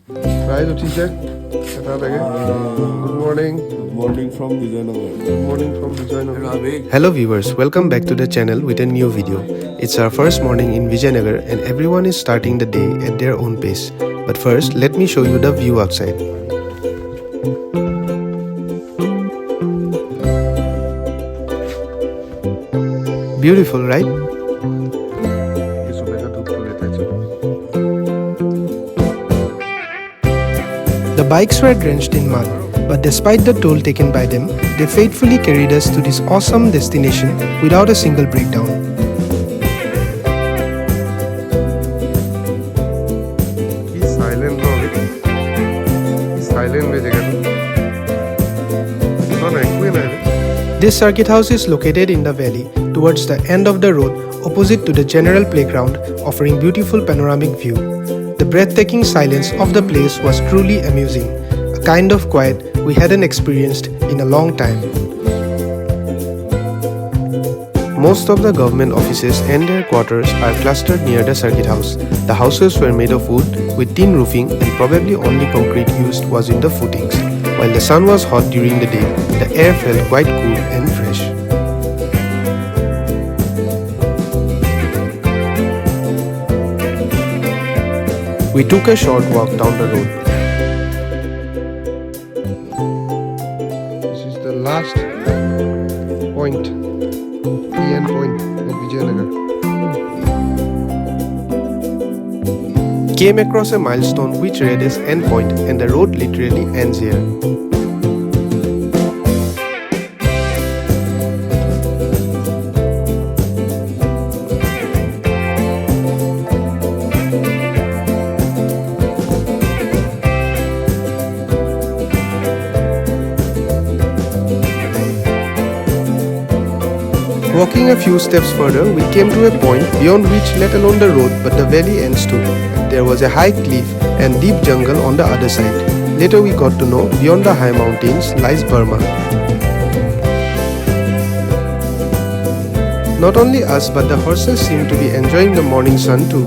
Rise uthise eta lage. Good morning. Good morning from Vijaynagar. Good morning from Vijaynagar. Hello viewers, welcome back to the channel with a new video. It's our first morning in Vijaynagar and everyone is starting the day at their own pace. But first, let me show you the view outside. Beautiful, right? The bikes were drenched in mud, but despite the toll taken by them, they faithfully carried us to this awesome destination without a single breakdown. Silent This circuit house is located in the valley towards the end of the road opposite to the general playground, offering beautiful panoramic view. The breathtaking silence of the place was truly amusing, a kind of quiet we hadn't experienced in a long time. Most of the government offices and their quarters are clustered near the circuit house. The houses were made of wood with tin roofing and probably only concrete used was in the footings. While the sun was hot during the day, the air felt quite cool and fresh. We took a short walk down the road. This is the last point, the end point of Vijaynagar. Came across a milestone which read as end point and the road literally ends here. Walking a few steps further, we came to a point beyond which let alone the road but the valley ends too. There was a high cliff and deep jungle on the other side. Later we got to know beyond the high mountains lies Burma. Not only us but the horses seemed to be enjoying the morning sun too.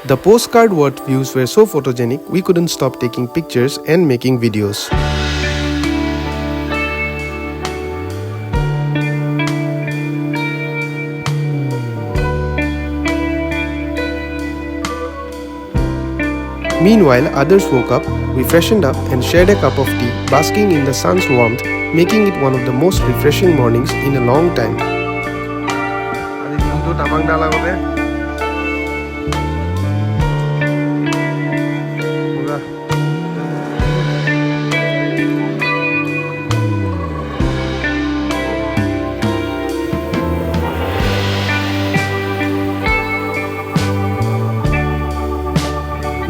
The postcard worth views were so photogenic we couldn't stop taking pictures and making videos. Meanwhile, others woke up, we freshened up and shared a cup of tea, basking in the sun's warmth, making it one of the most refreshing mornings in a long time.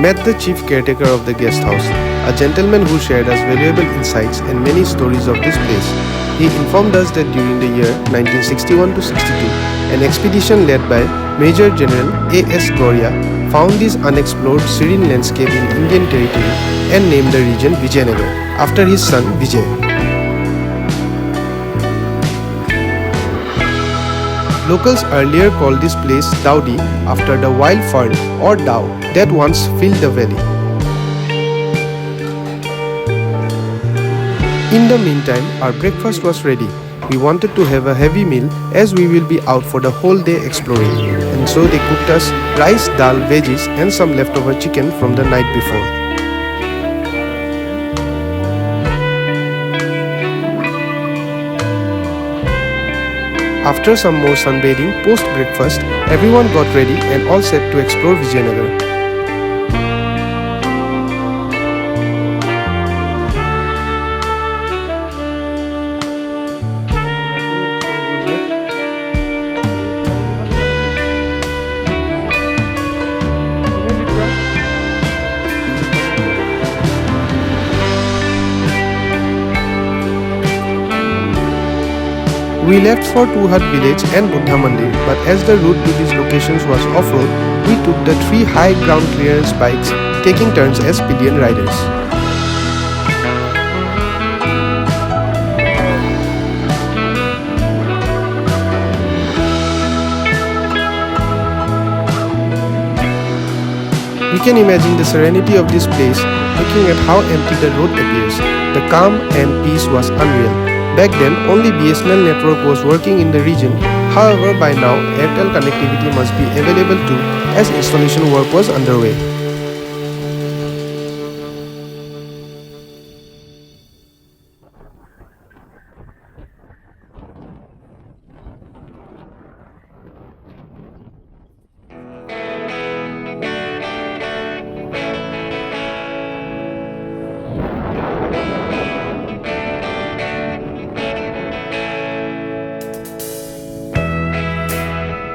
Met the chief caretaker of the guest house, a gentleman who shared us valuable insights and many stories of this place. He informed us that during the year 1961 to 62, an expedition led by Major General A.S. Goria found this unexplored serene landscape in Indian territory and named the region Vijaynagar after his son Vijay. Locals earlier called this place Dowdy after the wild fern or dow that once filled the valley. In the meantime, our breakfast was ready. We wanted to have a heavy meal as we will be out for the whole day exploring, and so they cooked us rice, dal, veggies and some leftover chicken from the night before. After some more sunbathing post-breakfast, everyone got ready and all set to explore Vijaynagar. We left for Tuhad village and Buddha Mandir, but as the route to these locations was off-road, we took the 3 high ground clearance bikes, taking turns as pillion riders. We can imagine the serenity of this place looking at how empty the road appears. The calm and peace was unreal. Back then, only BSNL network was working in the region. However, by now, Airtel connectivity must be available too, as installation work was underway.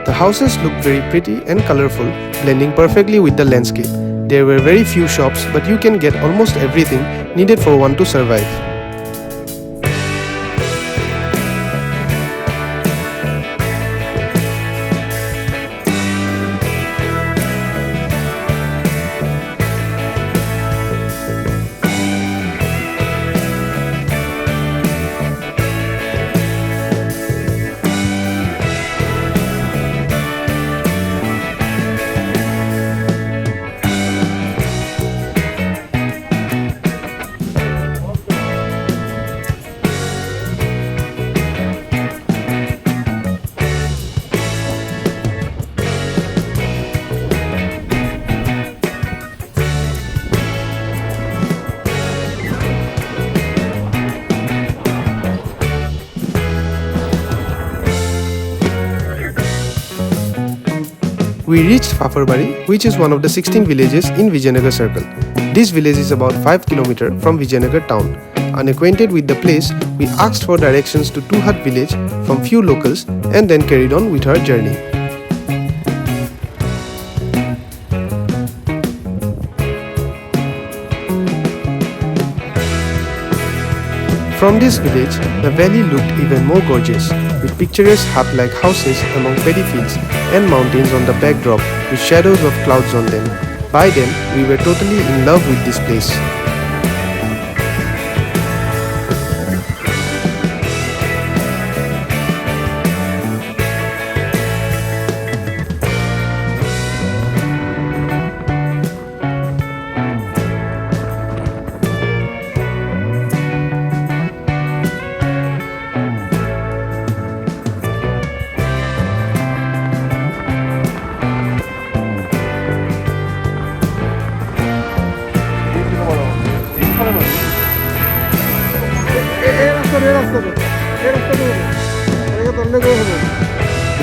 The houses looked very pretty and colorful, blending perfectly with the landscape. There were very few shops, but you can get almost everything needed for one to survive. We reached Fafarbaari, which is one of the 16 villages in Vijaynagar circle. This village is about 5 km from Vijaynagar town. Unacquainted with the place, we asked for directions to Two Hut village from few locals and then carried on with our journey. From this village, the valley looked even more gorgeous, with picturesque hut-like houses among paddy fields and mountains on the backdrop with shadows of clouds on them. By then, we were totally in love with this place.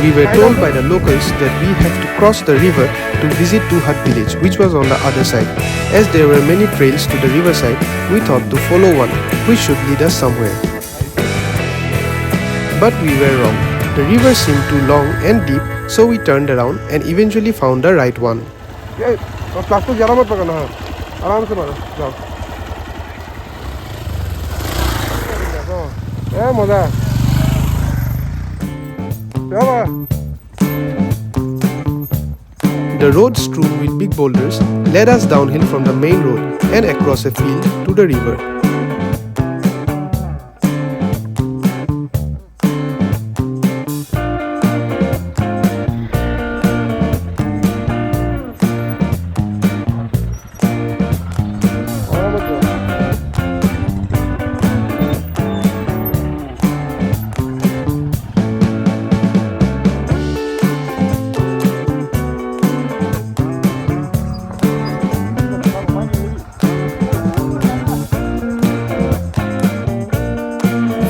We were told by the locals that we had to cross the river to visit Two Hut village, which was on the other side. As there were many trails to the riverside, we thought to follow one, which should lead us somewhere. But we were wrong. The river seemed too long and deep, so we turned around and eventually found the right one. The road strewn with big boulders led us downhill from the main road and across a field to the river.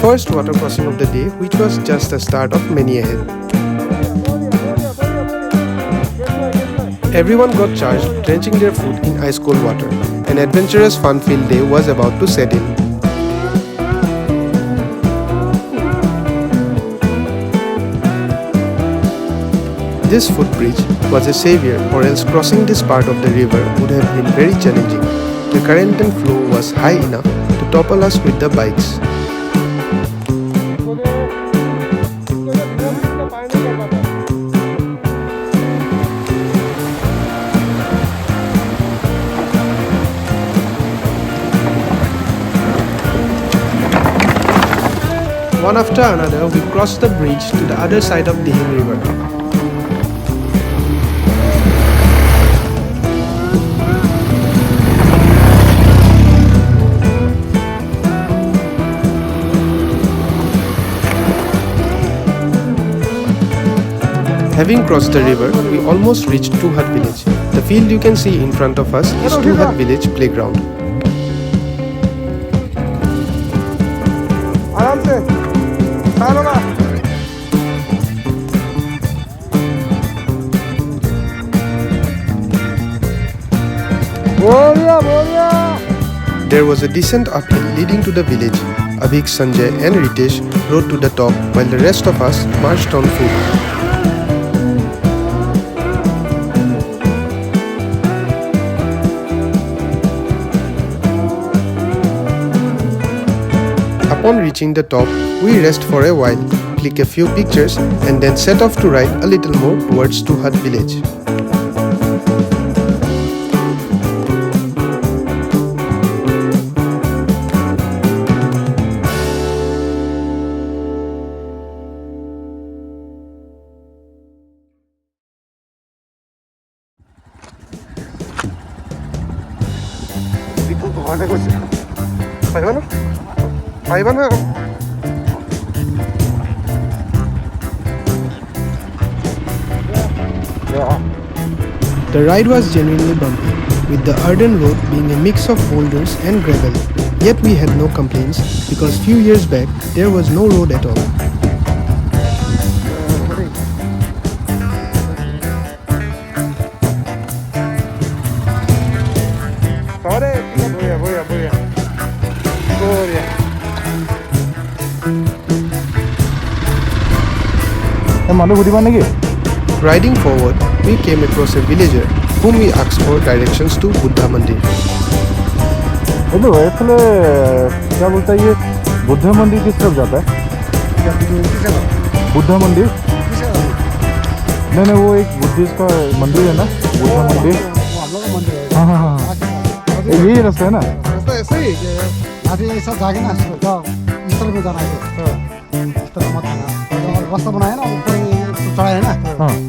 First water crossing of the day, which was just the start of many ahead. Everyone got charged, drenching their food in ice-cold water. An adventurous fun-filled day was about to set in. This footbridge was a savior, or else crossing this part of the river would have been very challenging. The current and flow was high enough to topple us with the bikes. One after another, we crossed the bridge to the other side of the river. Having crossed the river, we almost reached Tuhat village. The field you can see in front of us is Tuhat village playground. There was a decent uphill leading to the village. Abhik, Sanjay and Ritesh rode to the top while the rest of us marched on foot. Upon reaching the top, we rest for a while, click a few pictures and then set off to ride a little more towards Tuhat village. The ride was genuinely bumpy, with the Arden road being a mix of boulders and gravel. Yet we had no complaints because few years back there was no road at all. Riding forward, we came across a villager whom we asked for directions to Buddha Mandir. क्या बोलता है ये बुद्ध मंदिर किस तरफ जाता है? बुद्ध मंदिर? नहीं वो एक बुद्धिस्ट का मंदिर है ना, बुद्ध मंदिर। हाँ हाँ हाँ यही रास्ता है ना? रास्ता ऐसे ही अभी ऐसा जाके ना इस तरफ में जाना है, इस तरफ मत आना, रास्ता बनाया ना ऊपर चढ़ा है ना,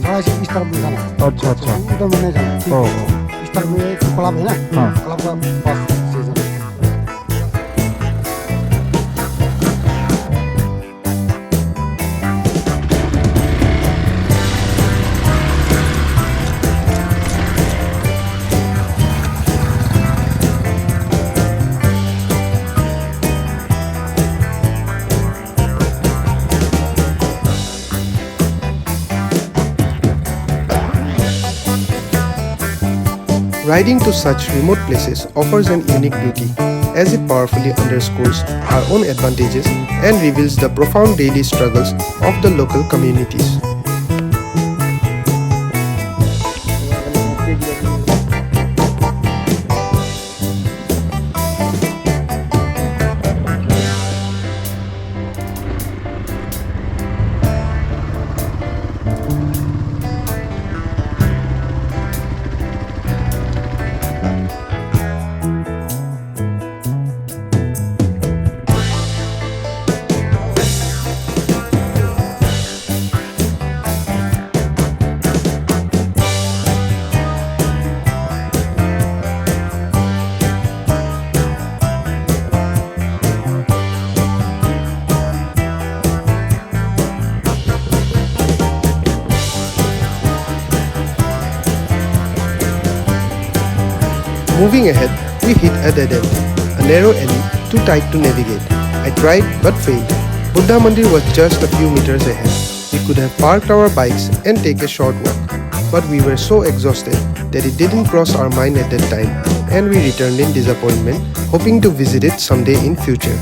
चढ़ा से इस तरफ में जाना। अच्छा अच्छा उधर में नहीं जाना, इस तरफ में क्लब है ना, क्लब का पास से जाना। Riding to such remote places offers an unique beauty, as it powerfully underscores our own advantages and reveals the profound daily struggles of the local communities. Moving ahead, we hit a dead end, a narrow alley too tight to navigate. I tried but failed. Buddha Mandir was just a few meters ahead. We could have parked our bikes and take a short walk, but we were so exhausted that it didn't cross our mind at that time, and we returned in disappointment, hoping to visit it someday in future.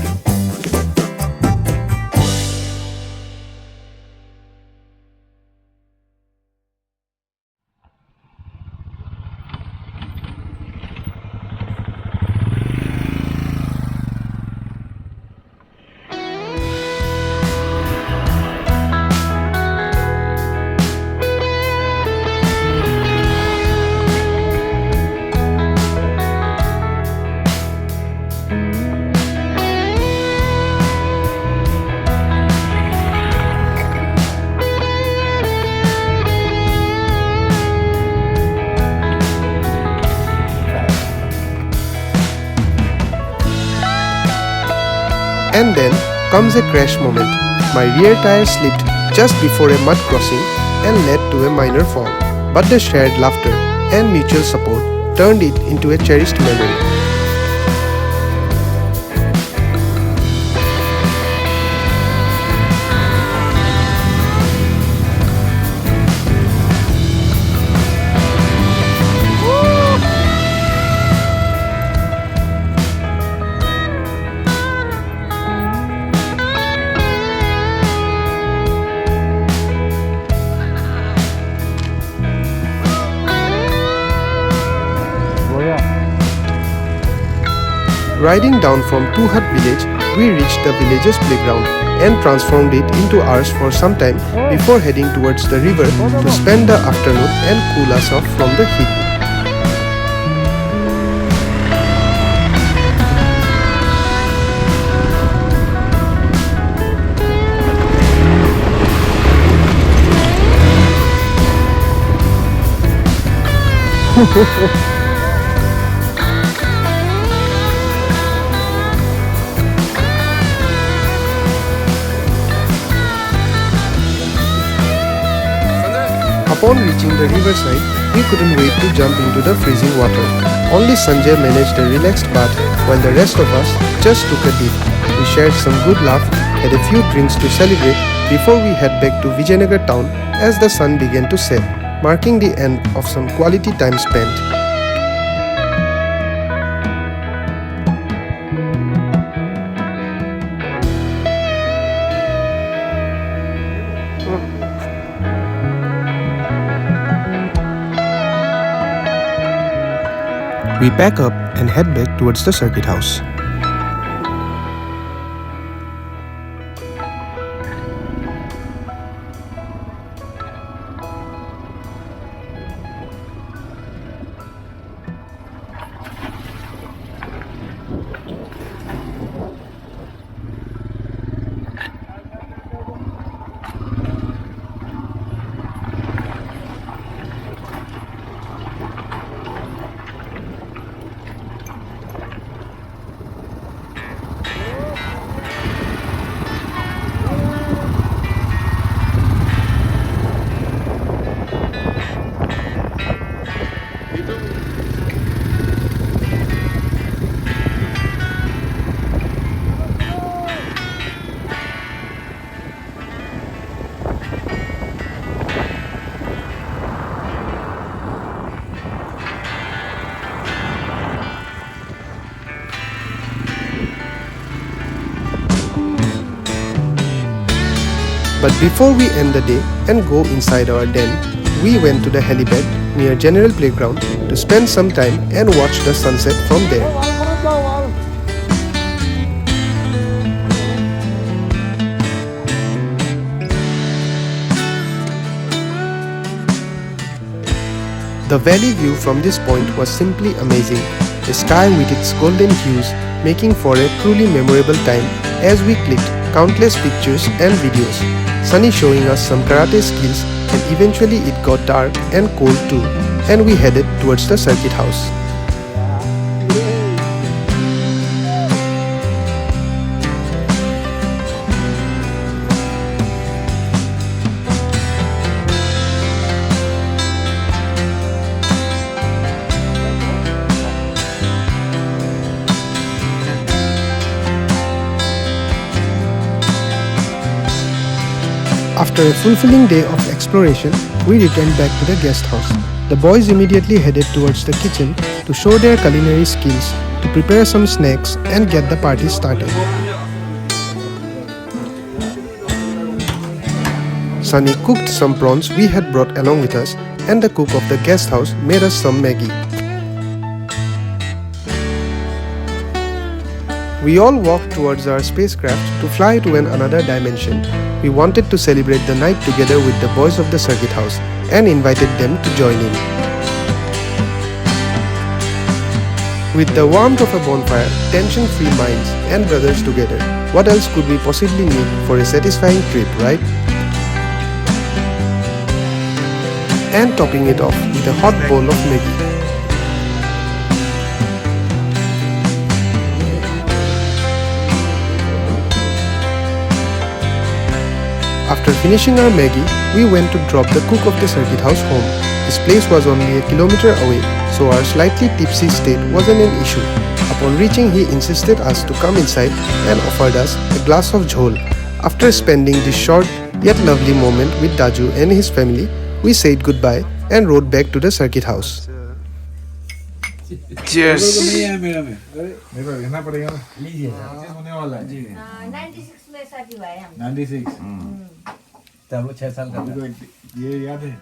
And then comes a crash moment. My rear tire slipped just before a mud crossing and led to a minor fall. But the shared laughter and mutual support turned it into a cherished memory. Riding down from Tuhut village, we reached the village's playground and transformed it into ours for some time before heading towards the river to spend the afternoon and cool us off from the heat. Upon reaching the riverside, we couldn't wait to jump into the freezing water. Only Sanjay managed a relaxed bath while the rest of us just took a dip. We shared some good laugh, had a few drinks to celebrate before we head back to Vijaynagar town as the sun began to set, marking the end of some quality time spent. We pack up and head back towards the circuit house. But before we end the day and go inside our den, we went to the helipad near General Playground to spend some time and watch the sunset from there. The valley view from this point was simply amazing, the sky with its golden hues making for a truly memorable time as we clicked countless pictures and videos, Sunny showing us some karate skills, and eventually it got dark and cold too, and we headed towards the circuit house. After a fulfilling day of exploration, we returned back to the guest house. The boys immediately headed towards the kitchen to show their culinary skills, to prepare some snacks and get the party started. Sunny cooked some prawns we had brought along with us, and the cook of the guest house made us some Maggi. We all walked towards our spacecraft to fly to another dimension. We wanted to celebrate the night together with the boys of the circuit house and invited them to join in. With the warmth of a bonfire, tension-free minds and brothers together, what else could we possibly need for a satisfying trip, right? And topping it off with a hot bowl of Maggi. After finishing our Maggie, we went to drop the cook of the circuit house home. His place was only a kilometer away, so our slightly tipsy state wasn't an issue. Upon reaching, he insisted us to come inside and offered us a glass of jhol. After spending this short yet lovely moment with Daju and his family, we said goodbye and rode back to the circuit house. Cheers. मेरे को रहना पड़ेगा ना लीजिए होने वाला है 96 में शादी हुआ है हम 96 तब 6 साल का ये याद है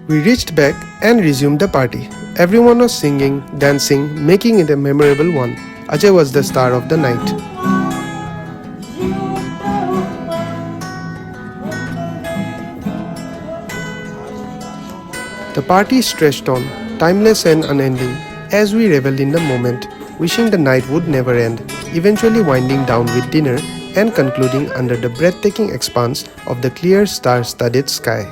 We reached back and resumed the party. Everyone was singing, dancing, making it a memorable one. Ajay was the star of the night. The party stretched on, timeless and unending, as we reveled in the moment, wishing the night would never end, eventually winding down with dinner and concluding under the breathtaking expanse of the clear star-studded sky.